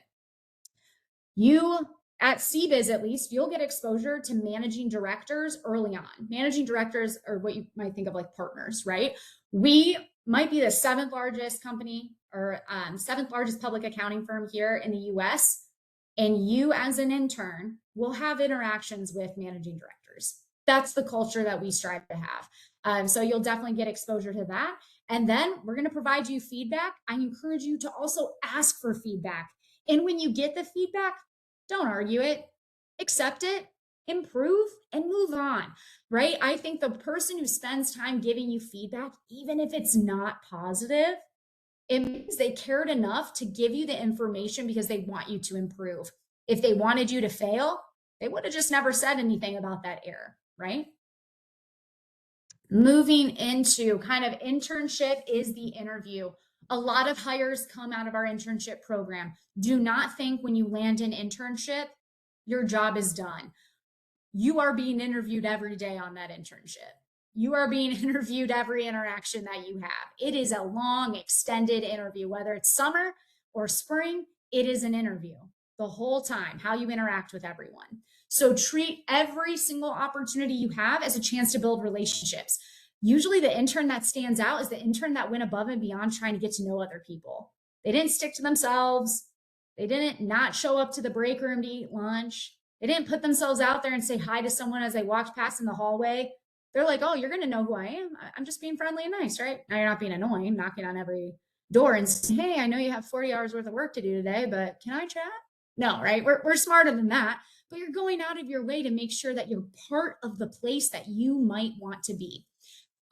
B: At CBIZ, at least, you'll get exposure to managing directors early on. Managing directors are what you might think of like partners, right? We might be the seventh largest company or seventh largest public accounting firm here in the US. And you, as an intern, will have interactions with managing directors. That's the culture that we strive to have. So you'll definitely get exposure to that. And then we're going to provide you feedback. I encourage you to also ask for feedback. And when you get the feedback, don't argue it, accept it, improve, and move on, right? I think the person who spends time giving you feedback, even if it's not positive, it means they cared enough to give you the information because they want you to improve. If they wanted you to fail, they would have just never said anything about that error, right? Moving into kind of internship is the interview. A lot of hires come out of our internship program. Do not think when you land an internship, your job is done. You are being interviewed every day on that internship. You are being interviewed every interaction that you have. It is a long, extended interview, whether it's summer or spring, it is an interview the whole time, how you interact with everyone. So treat every single opportunity you have as a chance to build relationships. Usually the intern that stands out is the intern that went above and beyond trying to get to know other people. They didn't stick to themselves. They didn't not show up to the break room to eat lunch. They didn't put themselves out there and say hi to someone as they walked past in the hallway. They're like, oh, you're going to know who I am. I'm just being friendly and nice, right? Now you're not being annoying, knocking on every door and saying, hey, I know you have 40 hours worth of work to do today, but can I chat? No, right? We're smarter than that, but you're going out of your way to make sure that you're part of the place that you might want to be.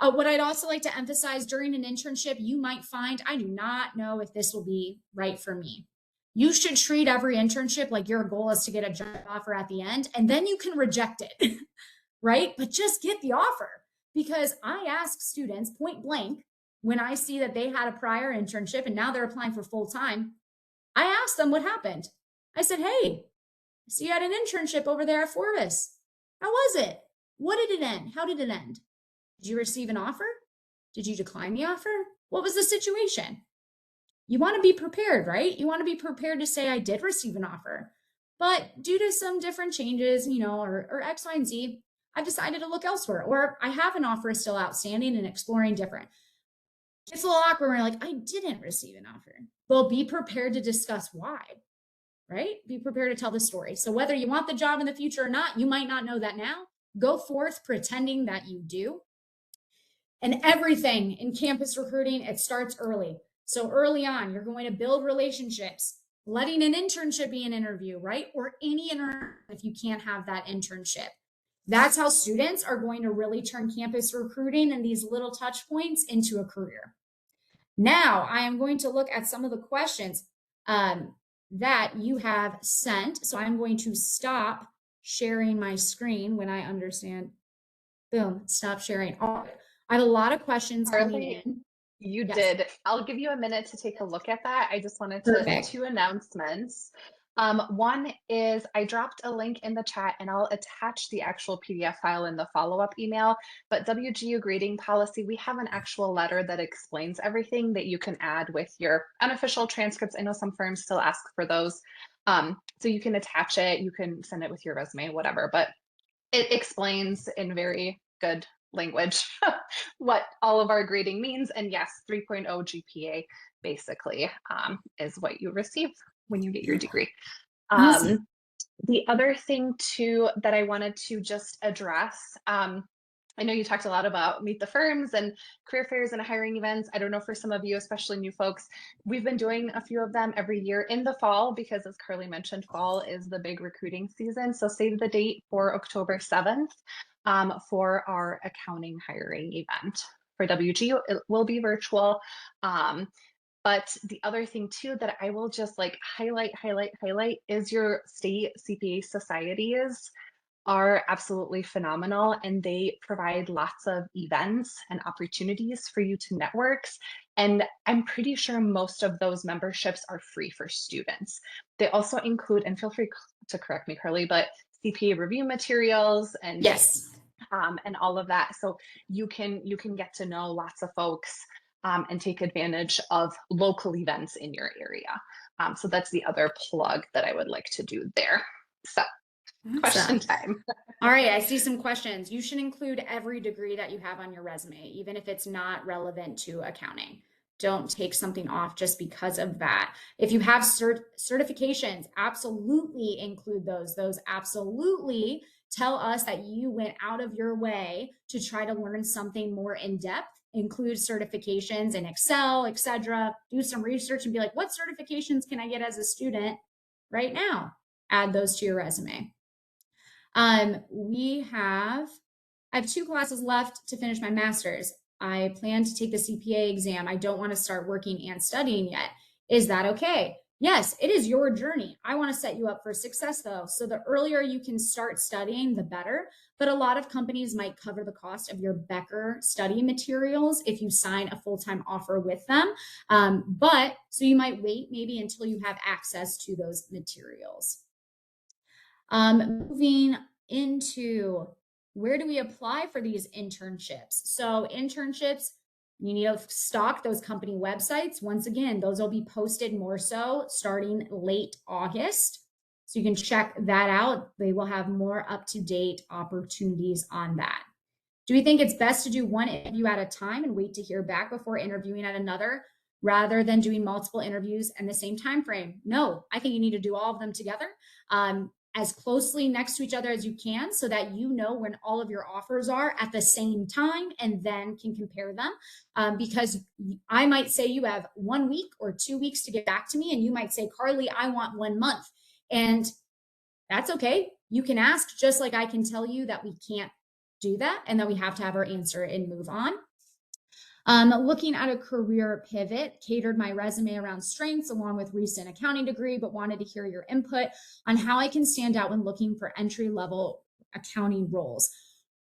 B: What I'd also like to emphasize during an internship, you might find, I do not know if this will be right for me. You should treat every internship like your goal is to get a job offer at the end, and then you can reject it, right? But just get the offer. Because I ask students point blank, when I see that they had a prior internship and now they're applying for full time, I asked them what happened. I said, hey, I see you had an internship over there at Forbes. How was it? What did it end? How did it end? Did you receive an offer? Did you decline the offer? What was the situation? You want to be prepared, right? You want to be prepared to say, I did receive an offer, but due to some different changes, or X, Y, and Z, I've decided to look elsewhere, or I have an offer still outstanding and exploring different. It's a little awkward when you're like, I didn't receive an offer. Well, be prepared to discuss why, right? Be prepared to tell the story. So whether you want the job in the future or not, you might not know that now. Go forth pretending that you do. And everything in campus recruiting, it starts early. So early on, you're going to build relationships, letting an internship be an interview, right? Or any intern if you can't have that internship. That's how students are going to really turn campus recruiting and these little touch points into a career. Now, I am going to look at some of the questions that you have sent. So I'm going to stop sharing my screen when I understand. Boom, stop sharing. All right. I have a lot of questions coming
A: Carly,
B: in.
A: you
B: Yes,
A: did. I'll give you a minute to take a look at that. I just wanted to
B: perfect.
A: two announcements. One is I dropped a link in the chat and I'll attach the actual PDF file in the follow-up email. But WGU grading policy, we have an actual letter that explains everything that you can add with your unofficial transcripts. I know some firms still ask for those. So you can attach it, you can send it with your resume, whatever. But it explains in very good language what all of our grading means. And yes, 3.0 GPA basically is what you receive when you get your degree.
B: Awesome.
A: The other thing too that I wanted to just address, I know you talked a lot about meet the firms and career fairs and hiring events. I don't know for some of you, especially new folks, we've been doing a few of them every year in the fall because as Carly mentioned, fall is the big recruiting season. So save the date for October 7th for our accounting hiring event. For WGU, it will be virtual. But the other thing too that I will just like highlight is your state CPA societies are absolutely phenomenal and they provide lots of events and opportunities for you to network. And I'm pretty sure most of those memberships are free for students. They also include, and feel free to correct me, Carly, but CPA review materials
B: Yes.
A: and all of that. So you can get to know lots of folks and take advantage of local events in your area. So that's the other plug that I would like to do there. So question
B: Awesome.
A: time.
B: All right, I see some questions. You should include every degree that you have on your resume, even if it's not relevant to accounting. Don't take something off just because of that. If you have certifications, absolutely include those. Those absolutely tell us that you went out of your way to try to learn something more in depth. Include certifications in Excel, etc. Do some research and be like, what certifications can I get as a student right now? Add those to your resume. I have 2 classes left to finish my master's. I plan to take the CPA exam. I don't want to start working and studying yet. Is that okay? Yes, it is your journey. I want to set you up for success though. So the earlier you can start studying, the better. But a lot of companies might cover the cost of your Becker study materials if you sign a full-time offer with them. But so you might wait maybe until you have access to those materials. Moving into where do we apply for these internships? So internships, you need to stock those company websites. Once again, those will be posted more so starting late August. So you can check that out. They will have more up-to-date opportunities on that. Do we think it's best to do one interview at a time and wait to hear back before interviewing at another rather than doing multiple interviews in the same time frame? No, I think you need to do all of them together. As closely next to each other as you can so that you know when all of your offers are at the same time and then can compare them. Because I might say you have 1 week or 2 weeks to get back to me, and you might say, Carly, I want 1 month. And that's okay. You can ask just like I can tell you that we can't do that and that we have to have our answer and move on. Looking at a career pivot, catered my resume around strengths along with recent accounting degree, but wanted to hear your input on how I can stand out when looking for entry-level accounting roles.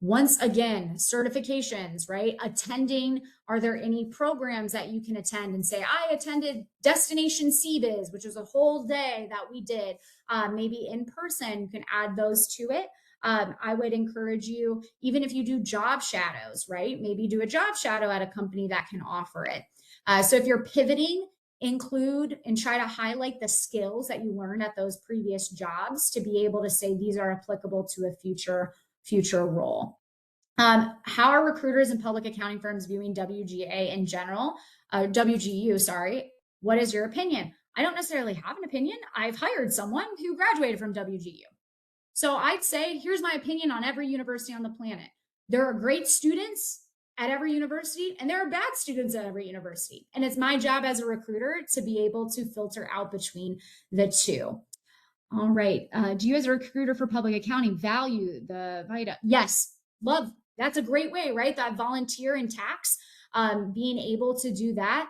B: Once again, certifications, right? Attending, are there any programs that you can attend and say, I attended Destination CBIZ, which is a whole day that we did, maybe in person, you can add those to it. I would encourage you, even if you do job shadows, right? Maybe do a job shadow at a company that can offer it. So if you're pivoting, include and try to highlight the skills that you learned at those previous jobs to be able to say these are applicable to a future role. How are recruiters and public accounting firms viewing WGA in general? WGU, sorry. What is your opinion? I don't necessarily have an opinion. I've hired someone who graduated from WGU. So I'd say, here's my opinion on every university on the planet. There are great students at every university, and there are bad students at every university. And it's my job as a recruiter to be able to filter out between the two. All right. Do you, as a recruiter for public accounting, value the VITA? Yes, love. That's a great way, right? That volunteer in tax, being able to do that.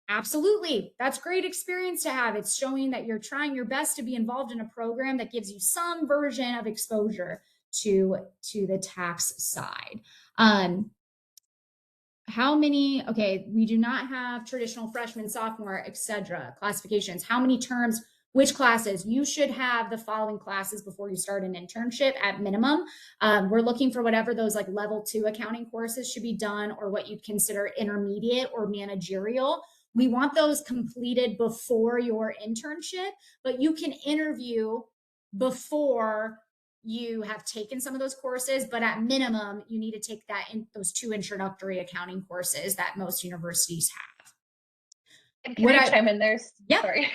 B: Absolutely. That's great experience to have. It's showing that you're trying your best to be involved in a program that gives you some version of exposure to the tax side. How many, okay, we do not have traditional freshman, sophomore, etc. classifications. How many terms, which classes? You should have the following classes before you start an internship at minimum. We're looking for whatever those like level 2 accounting courses should be done, or what you'd consider intermediate or managerial. We want those completed before your internship, but you can interview before you have taken some of those courses, but at minimum, you need to take those 2 introductory accounting courses that most universities have.
A: And can I chime in there?
B: Yeah.
A: Sorry,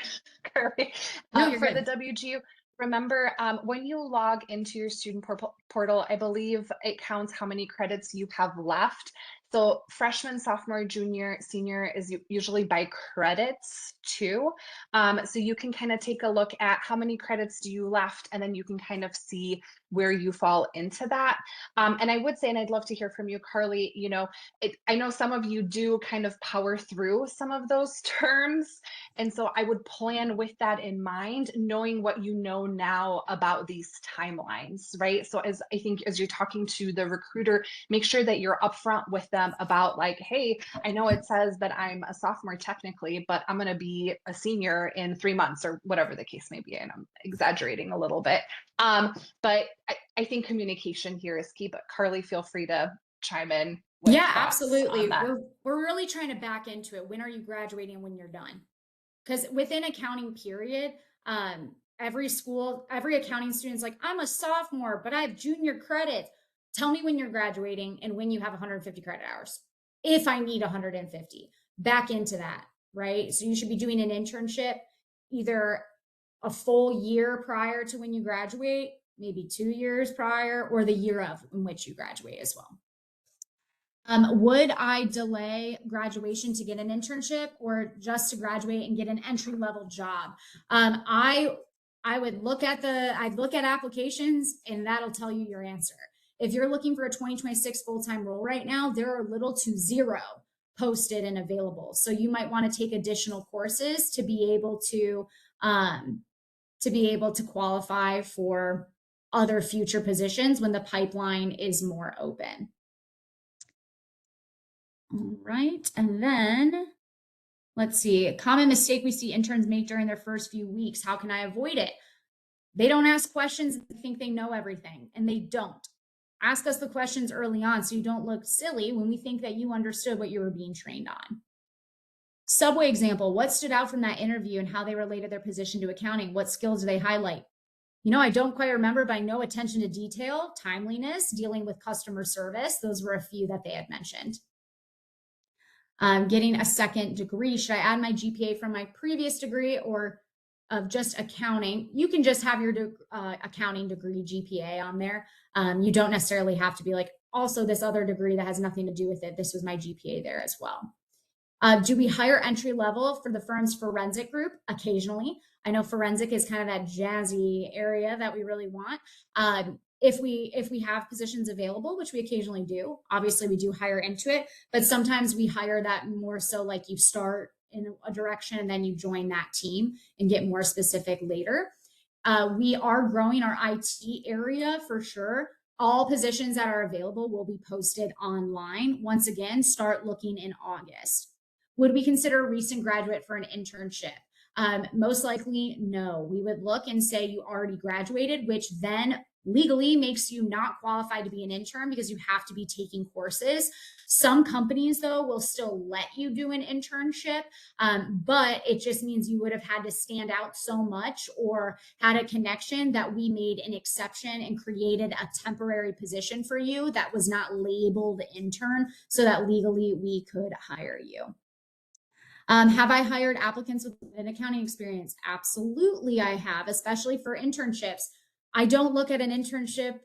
A: Kirby.
B: No,
A: For
B: good.
A: the WGU, remember when you log into your student portal, I believe it counts how many credits you have left. So freshman, sophomore, junior, senior is usually by credits too. So you can kind of take a look at how many credits do you left, and then you can kind of see where you fall into that. And I would say, and I'd love to hear from you, Carly, I know some of you do kind of power through some of those terms. And so I would plan with that in mind, knowing what you know now about these timelines, right? So as you're talking to the recruiter, make sure that you're upfront with them about like, hey, I know it says that I'm a sophomore technically, but I'm going to be a senior in 3 months or whatever the case may be. And I'm exaggerating a little bit. But I think communication here is key. But Carly, feel free to chime in with
B: yeah,
A: thoughts
B: absolutely.
A: on that.
B: We're really trying to back into it. When are you graduating and when you're done? Because within accounting period, every accounting student's like, I'm a sophomore, but I have junior credits. Tell me when you're graduating and when you have 150 credit hours. If I need 150, back into that, right? So you should be doing an internship either a full year prior to when you graduate, maybe 2 years prior, or the year of in which you graduate as well. Would I delay graduation to get an internship, or just to graduate and get an entry level job? I would look at I'd look at applications, and that'll tell you your answer. If you're looking for a 2026 full-time role right now, there are little to zero posted and available. So you might want to take additional courses to be able to qualify for other future positions when the pipeline is more open. All right, and then let's see, a common mistake we see interns make during their first few weeks. How can I avoid it? They don't ask questions and think they know everything, and they don't. Ask us the questions early on so you don't look silly when we think that you understood what you were being trained on. Subway example, what stood out from that interview and how they related their position to accounting? What skills do they highlight? I don't quite remember, but I know attention to detail, timeliness, dealing with customer service. Those were a few that they had mentioned. Getting a second degree. Should I add my GPA from my previous degree or of just accounting? You can just have your accounting degree GPA on there. You don't necessarily have to be like, also this other degree that has nothing to do with it. This was my GPA there as well. Do we hire entry level for the firm's forensic group? Occasionally. I know forensic is kind of that jazzy area that we really want. If we have positions available, which we occasionally do, obviously we do hire into it, but sometimes we hire that more so like you start in a direction and then you join that team and get more specific later. We are growing our IT area for sure. All positions that are available will be posted online. Once again, start looking in August. Would we consider a recent graduate for an internship? Most likely, no. We would look and say you already graduated, which then legally makes you not qualified to be an intern because you have to be taking courses. Some companies, though, will still let you do an internship, but it just means you would have had to stand out so much or had a connection that we made an exception and created a temporary position for you that was not labeled intern so that legally we could hire you. Have I hired applicants with an accounting experience? Absolutely, I have, especially for internships. I don't look at an internship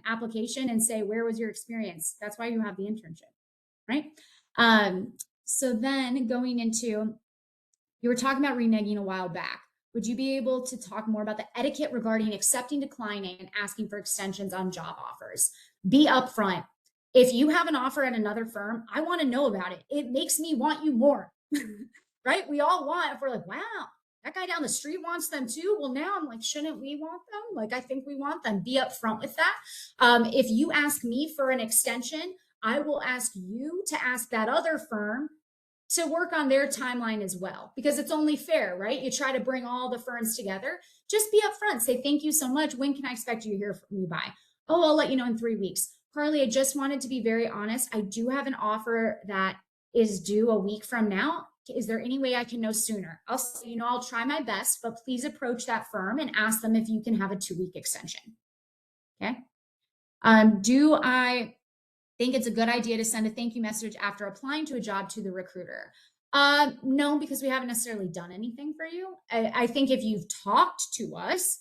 B: application and say, where was your experience? That's why you have the internship, right? So then going into, you were talking about reneging a while back. Would you be able to talk more about the etiquette regarding accepting, declining, and asking for extensions on job offers? Be upfront. If you have an offer at another firm, I want to know about it. It makes me want you more, right? We all want, if we're like, wow, that guy down the street wants them too. Well, now I'm like, shouldn't we want them? Like, I think we want them. Be upfront with that. If you ask me for an extension, I will ask you to ask that other firm to work on their timeline as well, because it's only fair, right? You try to bring all the firms together. Just be upfront. Say, thank you so much. When can I expect you to hear from me by? Oh, I'll let you know in 3 weeks. Carly, I just wanted to be very honest. I do have an offer that is due a week from now. Is there any way I can know sooner? I'll say, I'll try my best, but please approach that firm and ask them if you can have a 2-week extension. Okay. Do I think it's a good idea to send a thank you message after applying to a job to the recruiter? No, because we haven't necessarily done anything for you. I think if you've talked to us,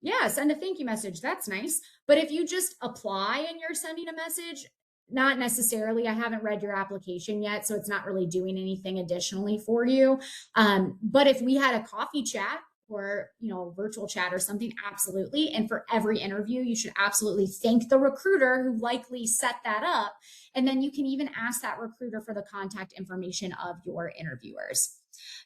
B: yeah, send a thank you message. That's nice. But if you just apply and you're sending a message, not necessarily. I haven't read your application yet, so it's not really doing anything additionally for you. But if we had a coffee chat or virtual chat or something, absolutely. And for every interview, you should absolutely thank the recruiter who likely set that up. And then you can even ask that recruiter for the contact information of your interviewers.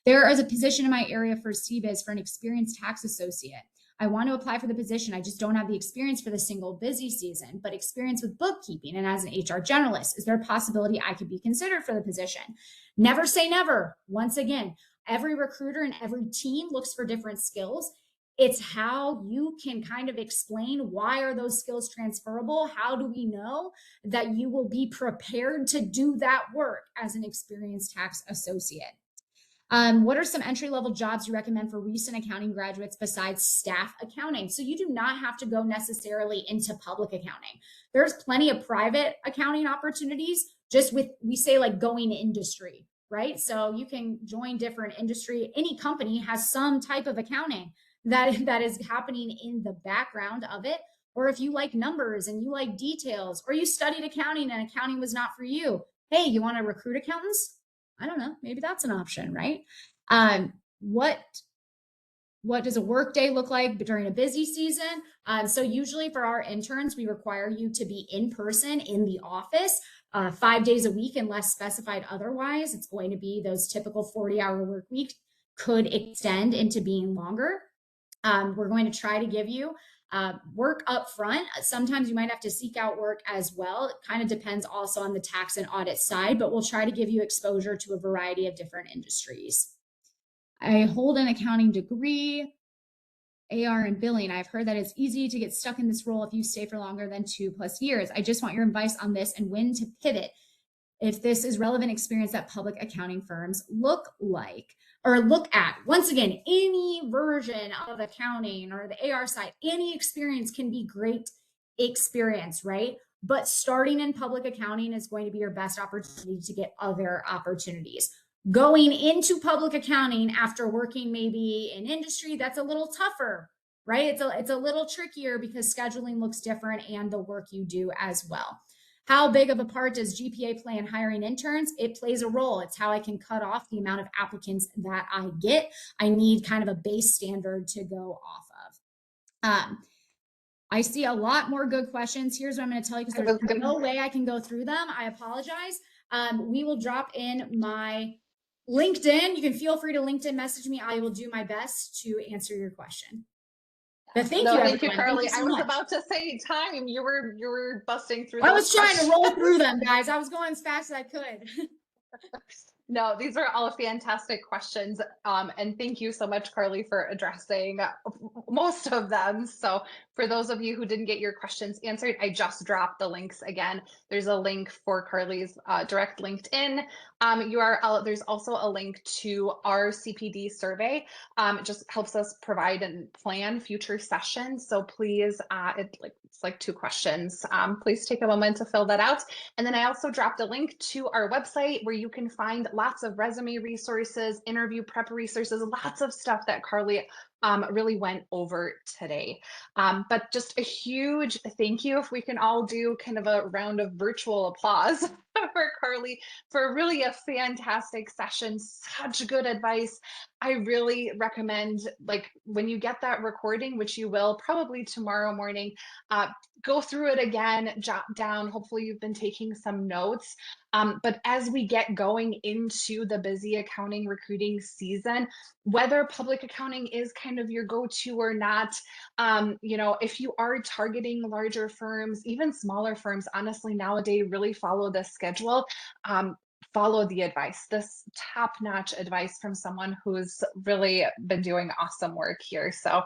B: There is a position in my area for CBIZ for an experienced tax associate. I want to apply for the position. I just don't have the experience for the single busy season, but experience with bookkeeping and as an HR generalist. Is there a possibility I could be considered for the position? Never say never. Once again, every recruiter and every team looks for different skills. It's how you can kind of explain, why are those skills transferable? How do we know that you will be prepared to do that work as an experienced tax associate? What are some entry-level jobs you recommend for recent accounting graduates besides staff accounting? So you do not have to go necessarily into public accounting. There's plenty of private accounting opportunities, just with, we say like going industry, right? So you can join different industry. Any company has some type of accounting that is happening in the background of it. Or if you like numbers and you like details, or you studied accounting and accounting was not for you. Hey, you want to recruit accountants? I don't know, maybe that's an option, right? What does a work day look like during a busy season? So usually for our interns, we require you to be in person in the office 5 days a week unless specified otherwise. It's going to be those typical 40-hour work weeks, could extend into being longer. We're going to try to give you work up front. Sometimes you might have to seek out work as well. It kind of depends also on the tax and audit side, but we'll try to give you exposure to a variety of different industries. I hold an accounting degree, AR and billing. I've heard that it's easy to get stuck in this role if you stay for longer than 2+ years. I just want your advice on this and when to pivot, if this is relevant experience that public accounting firms look at. Once again, any version of accounting or the AR side, any experience can be great experience, right? But starting in public accounting is going to be your best opportunity to get other opportunities. Going into public accounting after working maybe in industry, that's a little tougher, right? It's a little trickier because scheduling looks different and the work you do as well. How big of a part does GPA play in hiring interns? It plays a role. It's how I can cut off the amount of applicants that I get. I need kind of a base standard to go off of. I see a lot more good questions. Here's what I'm going to tell you because there's no way I can go through them. I apologize. We will drop in my LinkedIn. You can feel free to LinkedIn message me. I will do my best to answer your question. But thank you,
A: Carly.
B: So
A: I was about to say time. You were busting through.
B: I was trying to roll through them, guys. I was going as fast as I could.
A: No, these are all fantastic questions. And thank you so much, Carly, for addressing most of them. So For those of you who didn't get your questions answered, I just dropped the links again. There's a link for Carly's direct LinkedIn URL. There's also a link to our CPD survey. It just helps us provide and plan future sessions. So please, it's like 2 questions. Please take a moment to fill that out. And then I also dropped a link to our website where you can find lots of resume resources, interview prep resources, lots of stuff that Carly really went over today. But just a huge thank you. If we can all do kind of a round of virtual applause for Carly for really a fantastic session, such good advice. I really recommend, like, when you get that recording, which you will probably tomorrow morning, go through it again, jot down. Hopefully you've been taking some notes. But as we get going into the busy accounting recruiting season, whether public accounting is kind of your go-to or not, if you are targeting larger firms, even smaller firms, honestly, nowadays really follow this schedule. Follow the advice, this top-notch advice from someone who's really been doing awesome work here. So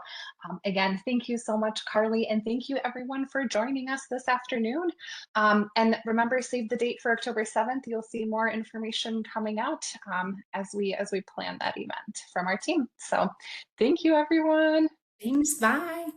A: again, thank you so much, Carly, and thank you everyone for joining us this afternoon. And remember, save the date for October 7th. You'll see more information coming out as we plan that event from our team. So thank you, everyone.
B: Thanks. Bye.